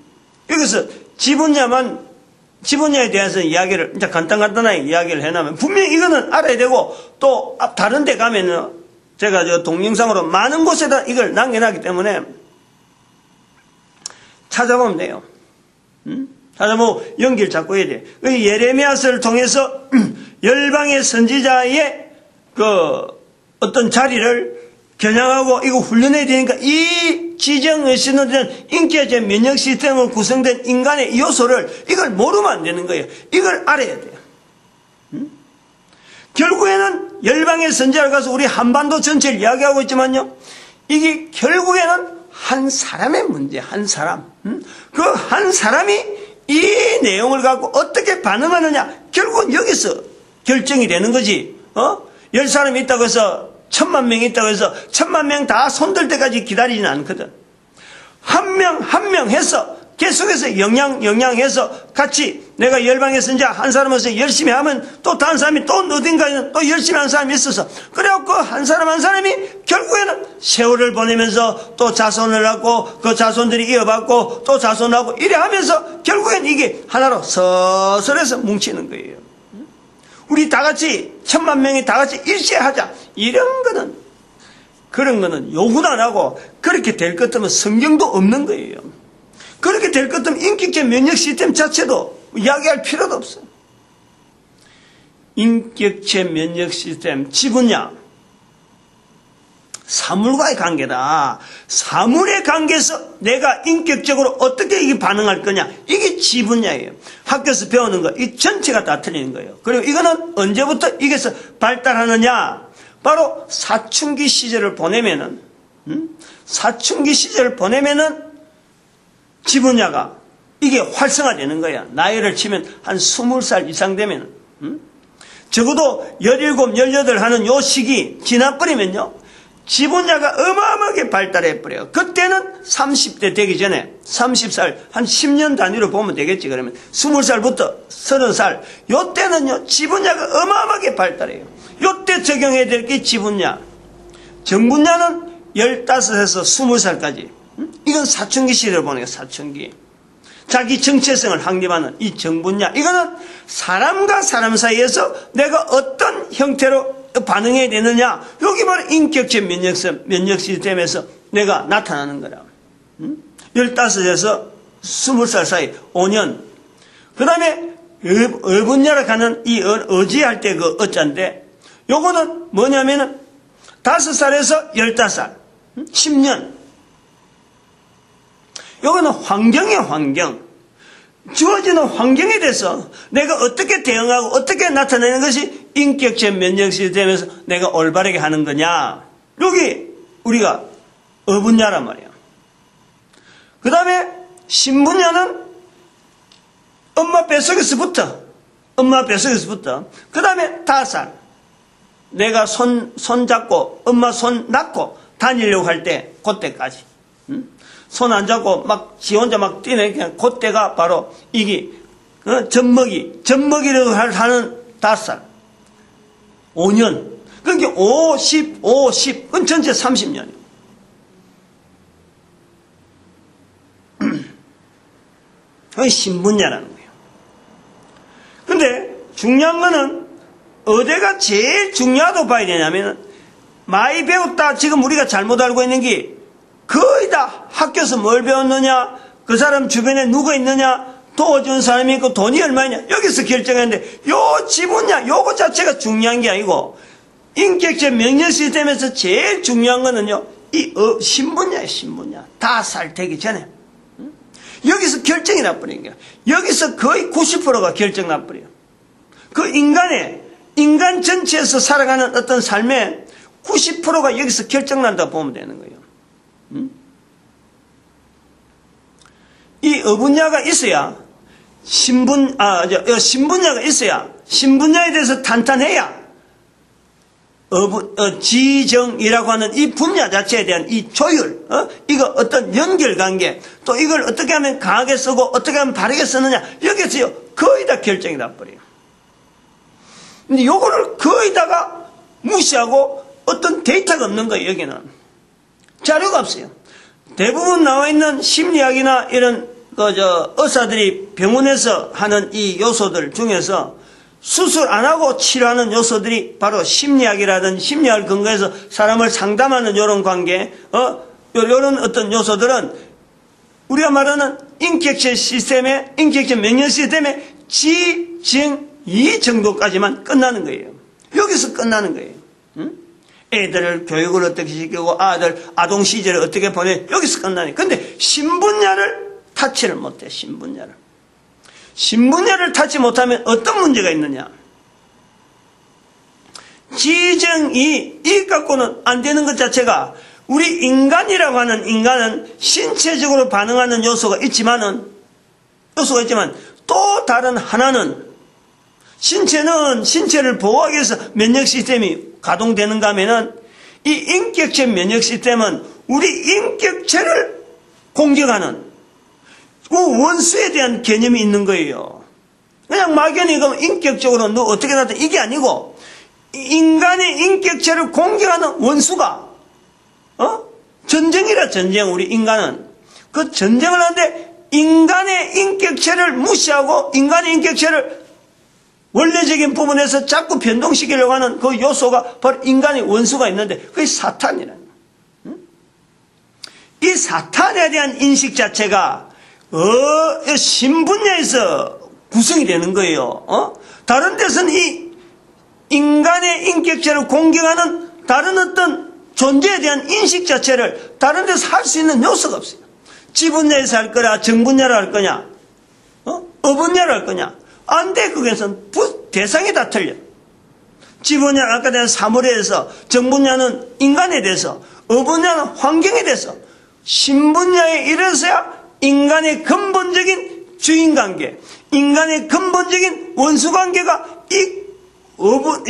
여기서 지분야에 대해서 이야기를 이제 간단하게 이야기를 해놓으면 분명히 이거는 알아야 되고, 또 다른 데 가면은 제가 저 동영상으로 많은 곳에다 이걸 남겨놨기 때문에 찾아보면 돼요. 찾아보고 연기를 잡고 해야 돼. 예레미야서를 통해서 열방의 선지자의 그 어떤 자리를 겨냥하고 이거 훈련해야 되니까 이 지정의신으로 된 인격적 면역 시스템으로 구성된 인간의 요소를 이걸 모르면 안 되는 거예요. 이걸 알아야 돼요. 결국에는 열방의 선지자를 가서 우리 한반도 전체를 이야기하고 있지만요, 이게 결국에는 한 사람의 문제, 한 사람. 그 한 사람이 이 내용을 갖고 어떻게 반응하느냐, 결국은 여기서 결정이 되는 거지. 10사람이 있다고 해서 10,000명이 있다고 해서 10,000명 다 손들 때까지 기다리지는 않거든. 한 명 해서 계속해서 영향해서 같이 내가 열방의 선지자 한 사람으로서 열심히 하면 또 다른 사람이 또 어딘가에는 또 열심히 하는 사람이 있어서, 그래갖고 한 사람이 결국에는 세월을 보내면서 또 자손을 낳고 그 자손들이 이어받고 또 자손하고 이래 하면서 결국엔 이게 하나로 서서해서 뭉치는 거예요. 우리 다 같이 10,000명이 다 같이 일시하자, 그런 거는 요구도 안 하고 그렇게 될 것 같으면 성경도 없는 거예요. 그렇게 될 것 같으면 인격적 면역 시스템 자체도 이야기할 필요도 없어요. 인격적 면역 시스템, 지분야, 사물과의 관계다. 사물의 관계에서 내가 인격적으로 어떻게 이게 반응할 거냐, 이게 지분야예요. 학교에서 배우는 거, 이 전체가 다 틀리는 거예요. 그리고 이거는 언제부터 이게서 발달하느냐, 바로 사춘기 시절을 보내면은, 지분야가 이게 활성화되는 거야. 나이를 치면 한 20살 이상 되면, 적어도 17, 18 하는 요 시기 지나버리면요, 지분야가 어마어마하게 발달해버려요. 그때는 30대 되기 전에 30살, 한 10년 단위로 보면 되겠지. 그러면 20살부터 30살, 요때는요, 지분야가 어마어마하게 발달해요. 요때 적용해야 될 게 지분야. 정분야는 15에서 20살까지. 이건 사춘기 시대를 보는 거예요, 사춘기. 자기 정체성을 확립하는 이 정분야. 이거는 사람과 사람 사이에서 내가 어떤 형태로 반응해야 되느냐. 여기 바로 인격적 면역 시스템에서 내가 나타나는 거라. 15에서 20살 사이 5년. 그 다음에 어분야로 가는 이 어지할 때 그 어자인데, 요거는 뭐냐면은 5살에서 15살. 10년. 요거는 환경이에요, 환경. 주어지는 환경에 대해서 내가 어떻게 대응하고 어떻게 나타내는 것이 인격적 면역 시스템에서 내가 올바르게 하는 거냐. 여기 우리가 어분야란 말이야. 그 다음에 신분야는 엄마 뱃속에서부터. 그 다음에 5살. 내가 손 잡고 엄마 손 놔고 다니려고 할 때 그때까지. 손 안 잡고 막 지 혼자 막 뛰는 그때가 바로 이게 젖먹이라고 하는 5살. 5년. 그러니까 50. 그건 전체 30년이에요. 그게 신분야라는 거예요. 근데 중요한 거는 어디가 제일 중요하다고 봐야 되냐면, 많이 배웠다 지금 우리가 잘못 알고 있는 게, 거의 다 학교에서 뭘 배웠느냐, 그 사람 주변에 누가 있느냐, 도와주는 사람이 있고 돈이 얼마냐, 여기서 결정하는데, 요 지분야 요거 자체가 중요한 게 아니고, 인격적 명령 시스템에서 제일 중요한 거는요, 이 신분야예요, 신분야. 다 살되기 전에. 여기서 결정이 나버린 거야. 여기서 거의 90%가 결정 나버려요. 그 인간 전체에서 살아가는 어떤 삶의 90%가 여기서 결정난다고 보면 되는 거예요. 이 어분야가 있어야 신분야가 있어야 신분야에 대해서 탄탄해야 지정이라고 하는 이 분야 자체에 대한 이 조율, 이거 어떤 연결관계, 또 이걸 어떻게 하면 강하게 쓰고 어떻게 하면 바르게 쓰느냐, 여기서요 거의 다 결정이 나버려요. 근데 요거를 거의 다가 무시하고 어떤 데이터가 없는 거예요. 여기는 자료가 없어요. 대부분 나와 있는 심리학이나 이런 의사들이 병원에서 하는 이 요소들 중에서 수술 안 하고 치료하는 요소들이 바로 심리학이라든지 심리학을 근거해서 사람을 상담하는 이런 관계, 이런 어떤 요소들은 우리가 말하는 인격적 명령 시스템의 지정이 정도까지만 끝나는 거예요. 여기서 끝나는 거예요. 애들을 교육을 어떻게 시키고 아동 시절을 어떻게 보내, 여기서 끝나니. 근데 신분야를 타치를 못해. 신분야를 타치 못하면 어떤 문제가 있느냐. 지정이 이 갖고는 안 되는 것 자체가, 우리 인간이라고 하는 인간은 신체적으로 반응하는 요소가 있지만 또 다른 하나는, 신체를 보호하기 위해서 면역 시스템이 가동되는가 하면은, 이 인격적 면역 시스템은 우리 인격체를 공격하는 그 원수에 대한 개념이 있는 거예요. 그냥 막연히 그럼 인격적으로 너 어떻게 나타나, 이게 아니고 인간의 인격체를 공격하는 원수가 전쟁이라. 전쟁. 우리 인간은 그 전쟁을 하는데 인간의 인격체를 무시하고 인간의 인격체를 원래적인 부분에서 자꾸 변동시키려고 하는 그 요소가 바로 인간의 원수가 있는데, 그게 사탄이라는 거예요. 이 사탄에 대한 인식 자체가 신분야에서 구성이 되는 거예요. 다른 데서는 이 인간의 인격체를 공격하는 다른 어떤 존재에 대한 인식 자체를 다른 데서 할 수 있는 요소가 없어요. 지분야에서 할 거냐, 정분야로 할 거냐, 어분야로 할 거냐. 안 돼. 그게선 대상이 다 틀려. 지분야 아까 내가 사물에서, 정분야는 인간에 대해서, 어분야는 환경에 대해서, 신분야에 이르러서야 인간의 근본적인 주인관계, 인간의 근본적인 원수관계가 이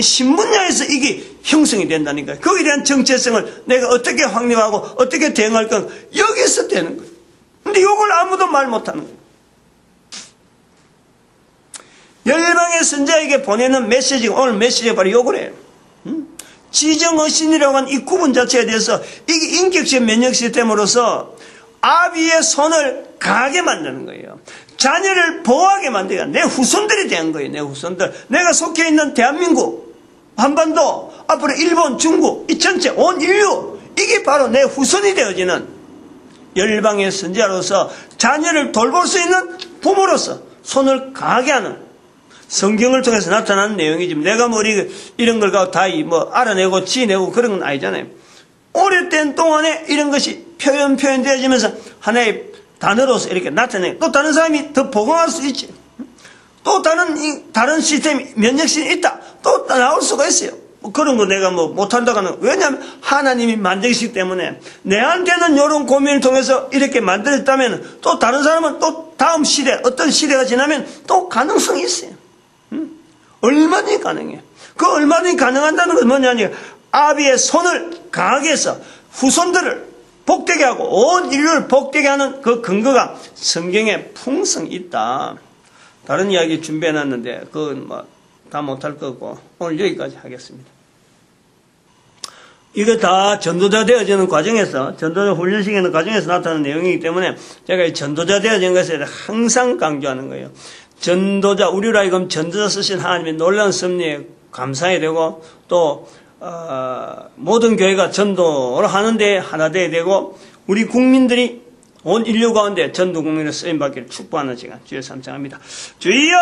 신분야에서 이게 형성이 된다니까요. 거기에 대한 정체성을 내가 어떻게 확립하고 어떻게 대응할 건 여기서 되는 거예요. 근데 이걸 아무도 말 못하는 거예요. 열방의 선자에게 보내는 메시지가, 오늘 메시지가 바로 요거래요. 지정어신이라고 하는 이 구분 자체에 대해서 이게 인격적 면역 시스템으로서 아비의 손을 강하게 만드는 거예요. 자녀를 보호하게 만들어요. 내 후손들이 된 거예요. 내 후손들. 내가 속해 있는 대한민국, 한반도, 앞으로 일본, 중국, 이 전체 온 인류, 이게 바로 내 후손이 되어지는 열방의 선지자로서 자녀를 돌볼 수 있는 부모로서 손을 강하게 하는, 성경을 통해서 나타나는 내용이지. 내가 이런 걸 다 알아내고 지내고 그런 건 아니잖아요. 오랫된 동안에 이런 것이 표현되어지면서 하나의 단어로서 이렇게 나타내. 또 다른 사람이 더 복용할 수 있지. 또 다른 시스템, 면역 시스템이 있다. 또 나올 수가 있어요. 그런 거 내가 못한다고 하는. 왜냐하면 하나님이 만드시기 때문에 내한테는 이런 고민을 통해서 이렇게 만들었다면 또 다른 사람은 또 다음 시대, 어떤 시대가 지나면 또 가능성이 있어요. 얼마든지 가능해요. 그 얼마든지 가능한다는 건 뭐냐면 아비의 손을 강하게 해서 후손들을 복되게 하고 온 인류를 복되게 하는 그 근거가 성경에 풍성히 있다. 다른 이야기 준비해놨는데 그건 다 못할 거고 오늘 여기까지 하겠습니다. 이거 다 전도자 되어지는 과정에서, 전도자 훈련시키는 과정에서 나타나는 내용이기 때문에 제가 이 전도자 되어지는 것에 항상 강조하는 거예요. 전도자, 우리로 하여금 전도자 쓰신 하나님의 놀라운 섭리에 감사해야 되고, 또 모든 교회가 전도를 하는데 하나 되어야 되고, 우리 국민들이 온 인류 가운데 전도 국민을 쓰임받기를 축복하는 시간 주여 삼창합니다. 주여!